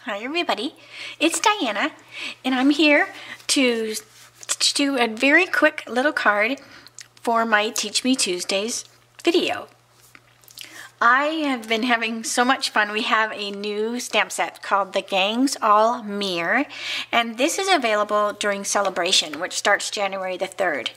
Hi everybody, it's Diana and I'm here to do a very quick little card for my Teach Me Tuesdays video. I have been having so much fun. We have a new stamp set called the Gangs All Meer, and this is available during Sale-A-Bration, which starts January the 3rd.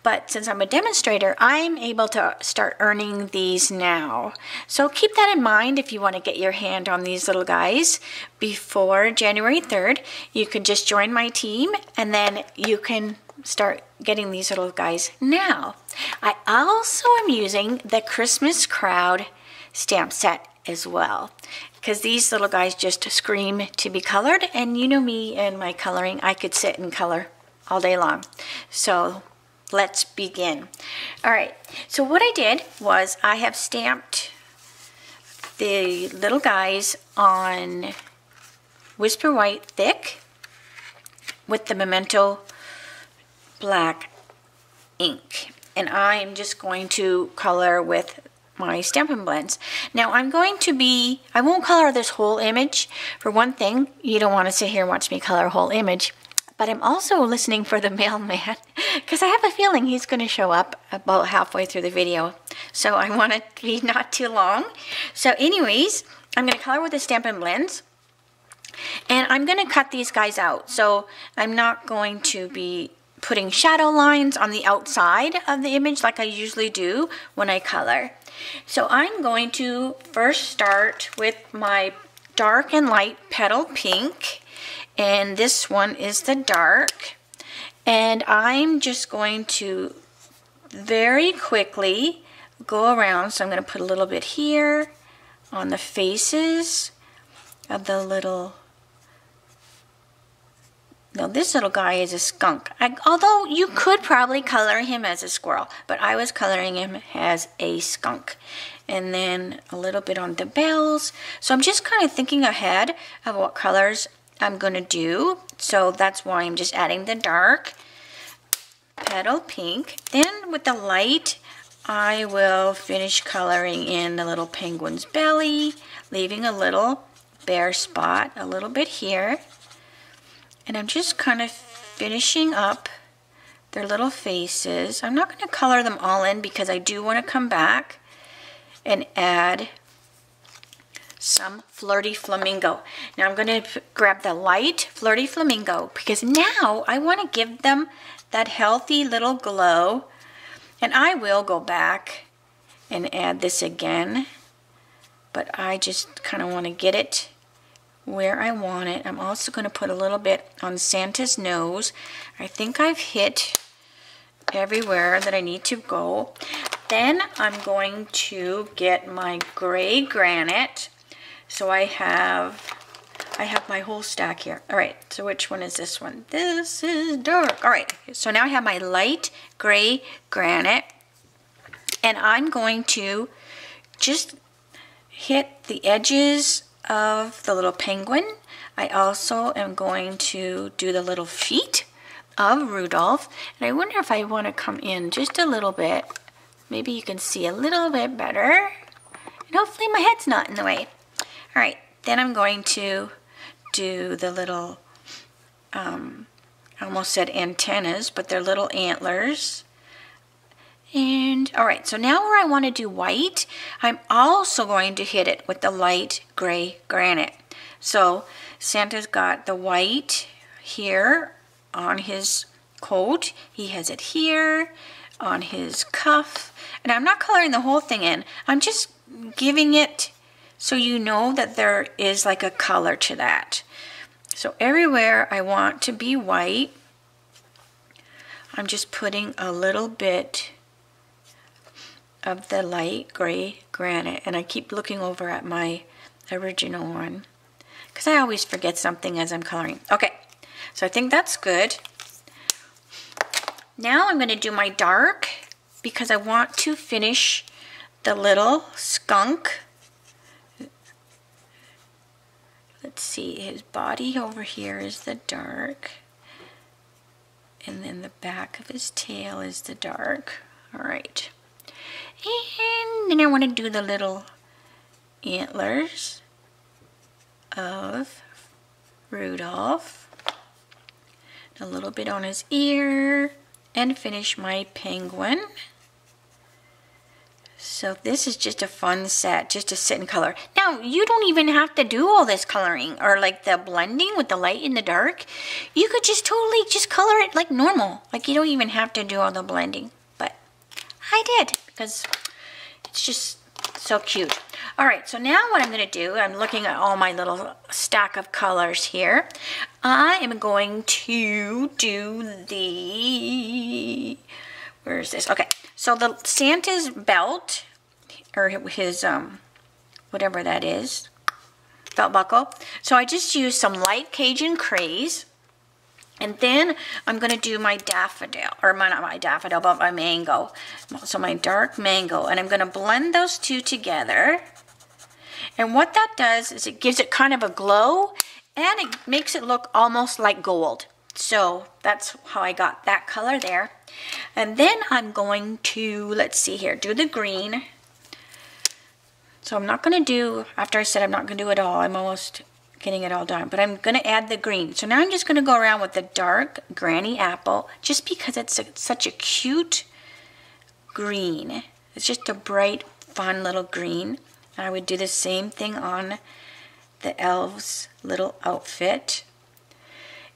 But since I'm a demonstrator, I'm able to start earning these now. So keep that in mind if you want to get your hand on these little guys before January 3rd. You can just join my team and then you can start getting these little guys now. I also am using the Christmas Crowd stamp set as well, because these little guys just scream to be colored, and you know me and my coloring, I could sit and color all day long. So let's begin. Alright, so what I did was I have stamped the little guys on Whisper White Thick with the Memento black ink, and I'm just going to color with my Stampin' blends. Now I won't color this whole image. For one thing, you don't want to sit here and watch me color a whole image, but I'm also listening for the mailman because I have a feeling he's going to show up about halfway through the video. So I want it to be not too long. So anyways, I'm going to color with the Stampin' blends. And I'm going to cut these guys out. So I'm not going to be putting shadow lines on the outside of the image like I usually do when I color. So I'm going to first start with my dark and light petal pink, and this one is the dark, and I'm just going to very quickly go around. So I'm going to put a little bit here on the faces of the little. Now this little guy is a skunk. Although you could probably color him as a squirrel, but I was coloring him as a skunk. And then a little bit on the bells. So I'm just kind of thinking ahead of what colors I'm going to do. So that's why I'm just adding the dark petal pink. Then with the light, I will finish coloring in the little penguin's belly, leaving a little bare spot a little bit here. And I'm just kind of finishing up their little faces. I'm not going to color them all in because I do want to come back and add some Flirty Flamingo. Now I'm going to grab the light Flirty Flamingo because now I want to give them that healthy little glow. And I will go back and add this again, but I just kind of want to get it where I want it. I'm also going to put a little bit on Santa's nose. I think I've hit everywhere that I need to go. Then I'm going to get my gray granite. So I have my whole stack here. Alright, so which one is this one? This is dark. Alright, so now I have my light gray granite, and I'm going to just hit the edges of the little penguin. I also am going to do the little feet of Rudolph, and I wonder if I want to come in just a little bit. Maybe you can see a little bit better, and hopefully my head's not in the way. Alright, then I'm going to do the little, I almost said antennas, but they're little antlers. And alright, so now where I want to do white, I'm also going to hit it with the light gray granite. So Santa's got the white here on his coat. He has it here on his cuff. And I'm not coloring the whole thing in. I'm just giving it so you know that there is like a color to that. So everywhere I want to be white, I'm just putting a little bit of the light gray granite, and I keep looking over at my original one because I always forget something as I'm coloring. Okay, so I think that's good. Now I'm going to do my dark because I want to finish the little skunk. Let's see, his body over here is the dark, and then the back of his tail is the dark. Alright. And then I want to do the little antlers of Rudolph, a little bit on his ear, and finish my penguin. So this is just a fun set, just to sit and color. Now, you don't even have to do all this coloring or like the blending with the light and the dark. You could just totally just color it like normal. Like you don't even have to do all the blending. But I did because it's just so cute. All right, so now what I'm going to do, I'm looking at all my little stack of colors here. I am going to do the, where is this? Okay, so the Santa's belt, or his, whatever that is, belt buckle. So I just used some light Cajun craze. And then I'm going to do my daffodil, or not my daffodil, but my mango. So my dark mango. And I'm going to blend those two together. And what that does is it gives it kind of a glow, and it makes it look almost like gold. So that's how I got that color there. And then I'm going to, let's see here, do the green. So I'm not going to do, after I said I'm not going to do it all, I'm almost getting it all done, but I'm going to add the green. So now I'm just going to go around with the dark Granny Apple, just because it's such a cute green. It's just a bright, fun little green. And I would do the same thing on the elf's little outfit.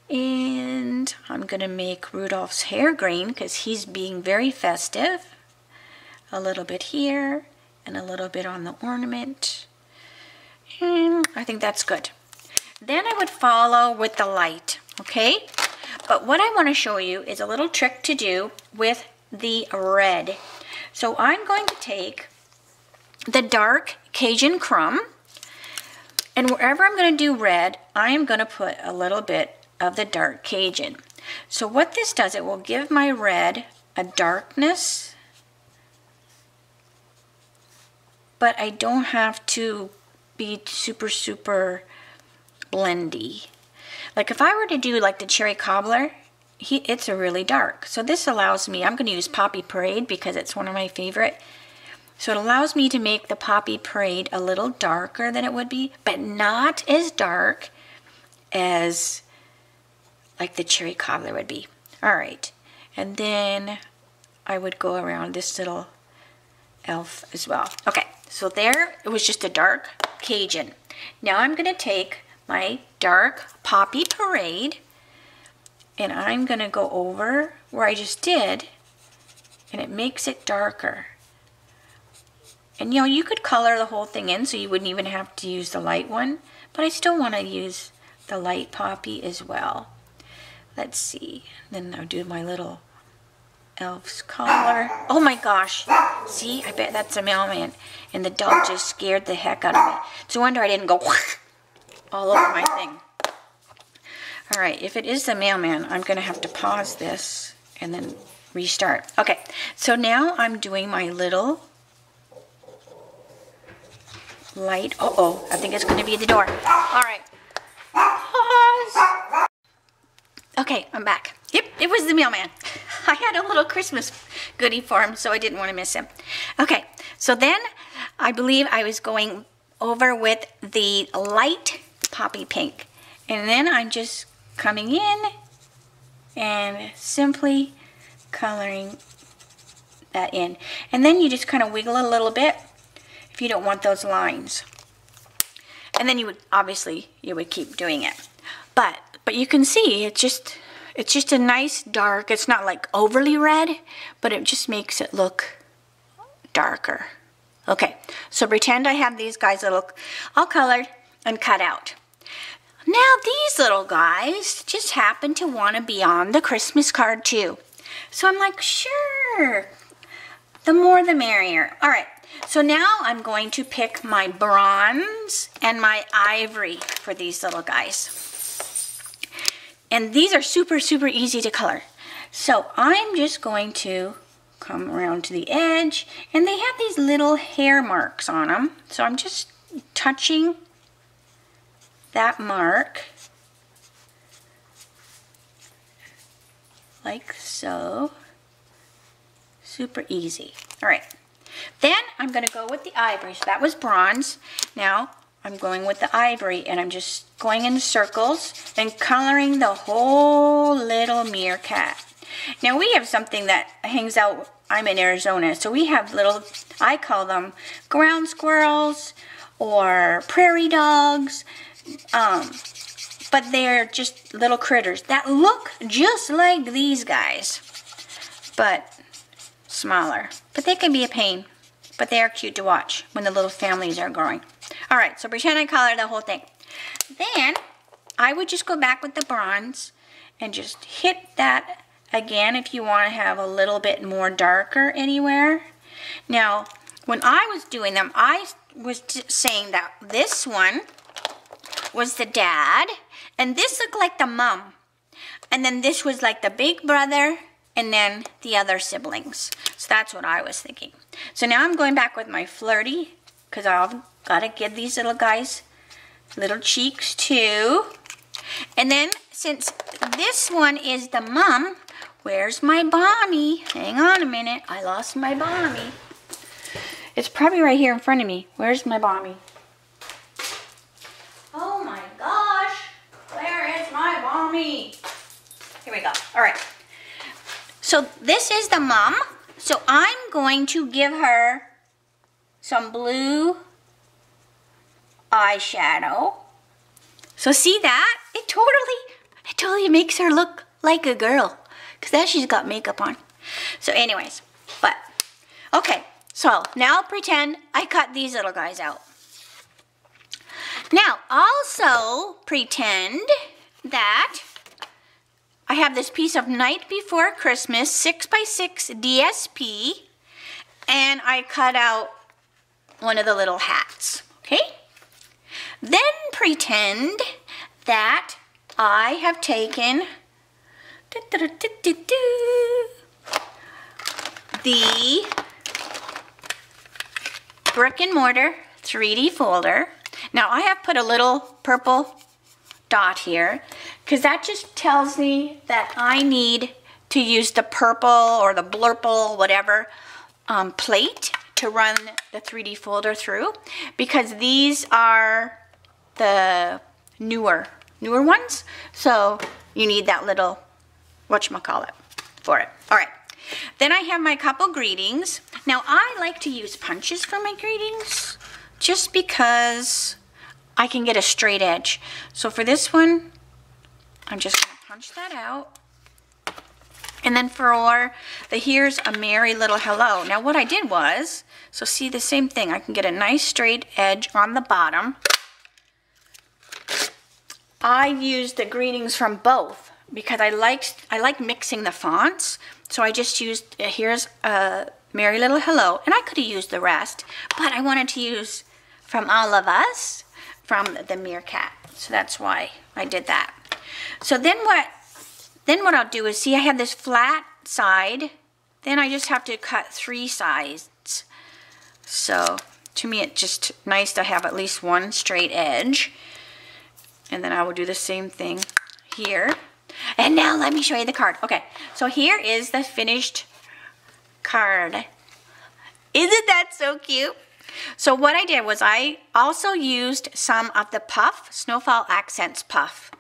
And I'm going to make Rudolph's hair green because he's being very festive. A little bit here and a little bit on the ornament. And I think that's good. Then I would follow with the light, okay? But what I want to show you is a little trick to do with the red. So I'm going to take the dark Cajun crumb, and wherever I'm going to do red, I am going to put a little bit of the dark Cajun. So what this does, it will give my red a darkness, but I don't have to be super blendy. Like if I were to do like the cherry cobbler, it's a really dark. So this allows me, I'm going to use Poppy Parade because it's one of my favorite. So it allows me to make the Poppy Parade a little darker than it would be, but not as dark as like the cherry cobbler would be. All right, and then I would go around this little elf as well. Okay, so there, it was just a dark Cajun. Now I'm going to take my dark Poppy Parade, and I'm going to go over where I just did, and it makes it darker. And you know, you could color the whole thing in so you wouldn't even have to use the light one, but I still want to use the light poppy as well. Let's see. Then I'll do my little elf's collar. Oh my gosh. See, I bet that's a mailman. And the dog just scared the heck out of me. It's a wonder I didn't go all over my thing. All right, if it is the mailman, I'm going to have to pause this and then restart. Okay, so now I'm doing my little light. Uh-oh, I think it's going to be the door. All right. Pause. Okay, I'm back. Yep, it was the mailman. I had a little Christmas goodie for him, so I didn't want to miss him. Okay, so then I believe I was going over with the light poppy pink. And then I'm just coming in and simply coloring that in. And then you just kind of wiggle it a little bit if you don't want those lines. And then you would, obviously, you would keep doing it. But you can see it's just a nice dark. It's not like overly red, but it just makes it look darker. Okay, so pretend I have these guys that look all colored and cut out. Now these little guys just happen to want to be on the Christmas card too. So I'm like, sure, the more the merrier. All right, so now I'm going to pick my bronze and my ivory for these little guys. And these are super easy to color. So I'm just going to come around to the edge, and they have these little hair marks on them. So I'm just touching that mark like so. Super easy. All right. Then I'm going to go with the ivory. So that was bronze. Now I'm going with the ivory, and I'm just going in circles and coloring the whole little meerkat. Now we have something that hangs out, I'm in Arizona, so we have little, I call them ground squirrels or prairie dogs, but they're just little critters that look just like these guys, but smaller. But they can be a pain, but they are cute to watch when the little families are growing. All right, so pretend I color the whole thing. Then I would just go back with the bronze and just hit that again if you want to have a little bit more darker anywhere. Now, when I was doing them, I was saying that this one was the dad, and this looked like the mom. And then this was like the big brother, and then the other siblings. So that's what I was thinking. So now I'm going back with my Flirty, because I've got to give these little guys little cheeks too. And then since this one is the mom, where's my Bommy? Hang on a minute, I lost my Bommy. It's probably right here in front of me. Where's my Bommy? Oh my gosh, where is my Bommy? Here we go. All right. So this is the mom. So I'm going to give her some blue eyeshadow. So see that? It totally makes her look like a girl, because now she's got makeup on. So anyways, but okay, so now pretend I cut these little guys out. Now also pretend that I have this piece of Night Before Christmas 6x6 DSP, and I cut out one of the little hats, okay? Then pretend that I have taken the brick and mortar 3D folder. Now I have put a little purple dot here because that just tells me that I need to use the purple or the blurple, whatever, plate to run the 3D folder through, because these are the newer ones, so you need that little whatchamacallit for it. All right, then I have my couple greetings. Now I like to use punches for my greetings just because I can get a straight edge. So for this one, I'm just gonna punch that out. And then for the here's a merry little hello. Now what I did was, so see the same thing, I can get a nice straight edge on the bottom. I used the greetings from both because I like mixing the fonts. So I just used, here's a merry little hello, and I could have used the rest, but I wanted to use from all of us, from the meerkat. So that's why I did that. So then what I'll do is, see, I have this flat side, then I just have to cut 3 sides. So to me it's just nice to have at least one straight edge. And then I will do the same thing here. And now let me show you the card. Okay, so here is the finished card. Isn't that so cute? So what I did was I also used some of the puff, Snowfall Accents puff,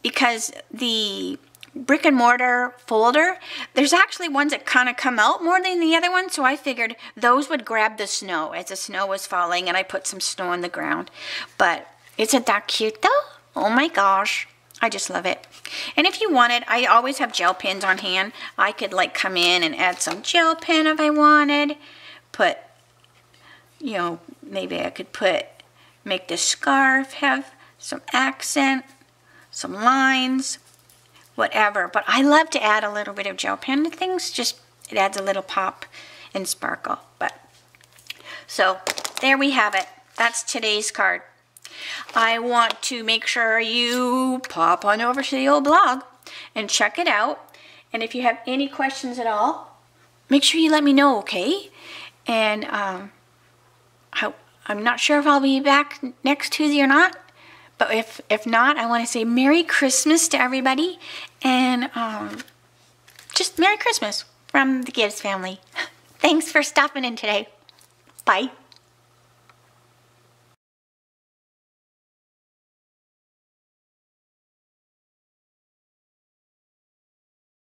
because the brick and mortar folder, there's actually ones that kind of come out more than the other ones, so I figured those would grab the snow as the snow was falling, and I put some snow on the ground. But isn't that cute though? Oh my gosh, I just love it. And if you wanted, I always have gel pens on hand. I could like come in and add some gel pen if I wanted. Put, you know, maybe I could make this scarf have some accent, some lines, whatever. But I love to add a little bit of gel pen to things. Just, it adds a little pop and sparkle. But so there we have it. That's today's card. I want to make sure you pop on over to the old blog and check it out. And if you have any questions at all, make sure you let me know, okay? And I'm not sure if I'll be back next Tuesday or not, but if not, I want to say Merry Christmas to everybody, and just Merry Christmas from the Gibbs family. Thanks for stopping in today. Bye.